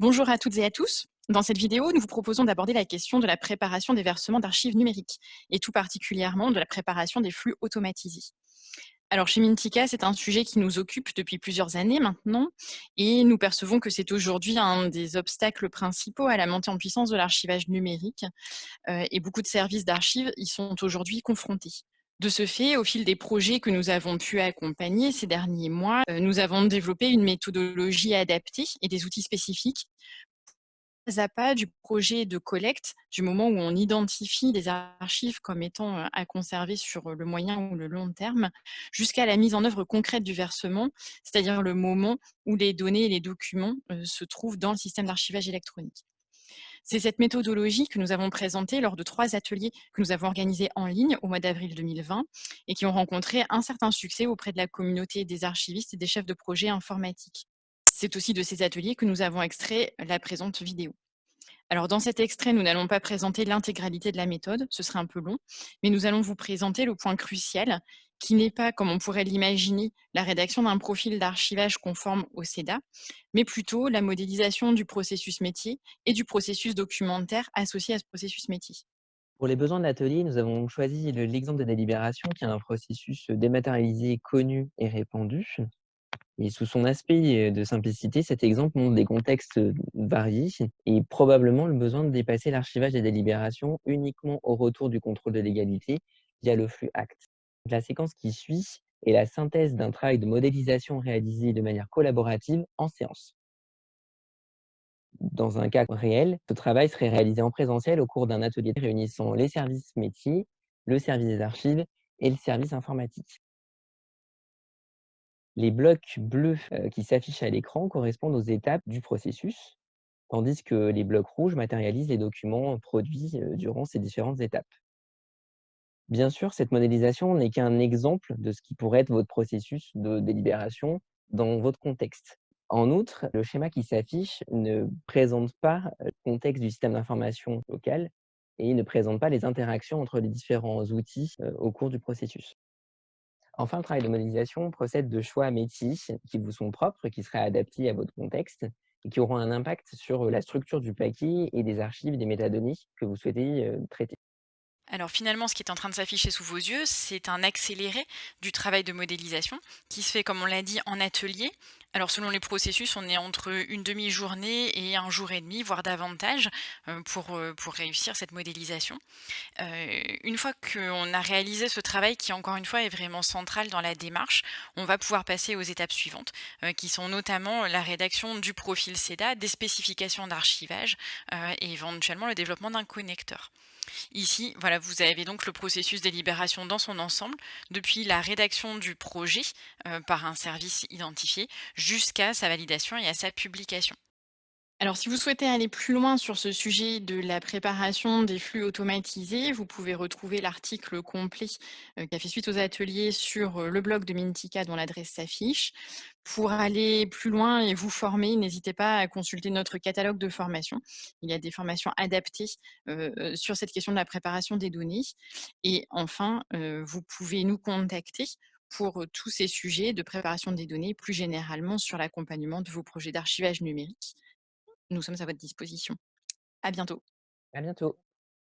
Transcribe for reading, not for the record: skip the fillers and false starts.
Bonjour à toutes et à tous. Dans cette vidéo, nous vous proposons d'aborder la question de la préparation des versements d'archives numériques et tout particulièrement de la préparation des flux automatisés. Alors chez Mintika, c'est un sujet qui nous occupe depuis plusieurs années maintenant et nous percevons que c'est aujourd'hui un des obstacles principaux à la montée en puissance de l'archivage numérique et beaucoup de services d'archives y sont aujourd'hui confrontés. De ce fait, au fil des projets que nous avons pu accompagner ces derniers mois, nous avons développé une méthodologie adaptée et des outils spécifiques pas à pas du projet de collecte, du moment où on identifie des archives comme étant, à conserver sur, le moyen ou le long terme, jusqu'à la mise en œuvre concrète du versement, c'est-à-dire le moment où les données et les documents, se trouvent dans le système d'archivage électronique. C'est cette méthodologie que nous avons présentée lors de 3 ateliers que nous avons organisés en ligne au mois d'avril 2020 et qui ont rencontré un certain succès auprès de la communauté des archivistes et des chefs de projet informatiques. C'est aussi de ces ateliers que nous avons extrait la présente vidéo. Alors dans cet extrait, nous n'allons pas présenter l'intégralité de la méthode, ce serait un peu long, mais nous allons vous présenter le point crucial qui n'est pas, comme on pourrait l'imaginer, la rédaction d'un profil d'archivage conforme au CEDA, mais plutôt la modélisation du processus métier et du processus documentaire associé à ce processus métier. Pour les besoins de l'atelier, nous avons choisi l'exemple de délibération, qui est un processus dématérialisé connu et répandu. Et sous son aspect de simplicité, cet exemple montre des contextes variés et probablement le besoin de dépasser l'archivage des délibérations uniquement au retour du contrôle de légalité via le flux acte. La séquence qui suit est la synthèse d'un travail de modélisation réalisé de manière collaborative en séance. Dans un cas réel, ce travail serait réalisé en présentiel au cours d'un atelier réunissant les services métiers, le service des archives et le service informatique. Les blocs bleus qui s'affichent à l'écran correspondent aux étapes du processus, tandis que les blocs rouges matérialisent les documents produits durant ces différentes étapes. Bien sûr, cette modélisation n'est qu'un exemple de ce qui pourrait être votre processus de délibération dans votre contexte. En outre, le schéma qui s'affiche ne présente pas le contexte du système d'information local et ne présente pas les interactions entre les différents outils au cours du processus. Enfin, le travail de modélisation procède de choix métiers qui vous sont propres, qui seraient adaptés à votre contexte et qui auront un impact sur la structure du paquet et des archives et des métadonnées que vous souhaitez traiter. Alors finalement, ce qui est en train de s'afficher sous vos yeux, c'est un accéléré du travail de modélisation qui se fait, comme on l'a dit, en atelier. Alors selon les processus, on est entre une demi-journée et un jour et demi, voire davantage, pour réussir cette modélisation. Une fois qu'on a réalisé ce travail qui, encore une fois, est vraiment central dans la démarche, on va pouvoir passer aux étapes suivantes, qui sont notamment la rédaction du profil CEDA, des spécifications d'archivage, et éventuellement le développement d'un connecteur. Ici, voilà, vous avez donc le processus délibération dans son ensemble, depuis la rédaction du projet, par un service identifié, jusqu'à sa validation et à sa publication. Alors, si vous souhaitez aller plus loin sur ce sujet de la préparation des flux automatisés, vous pouvez retrouver l'article complet qui a fait suite aux ateliers sur le blog de Mintika dont l'adresse s'affiche. Pour aller plus loin et vous former, n'hésitez pas à consulter notre catalogue de formations. Il y a des formations adaptées sur cette question de la préparation des données. Et enfin, vous pouvez nous contacter pour tous ces sujets de préparation des données, plus généralement sur l'accompagnement de vos projets d'archivage numérique. Nous sommes à votre disposition. À bientôt. À bientôt.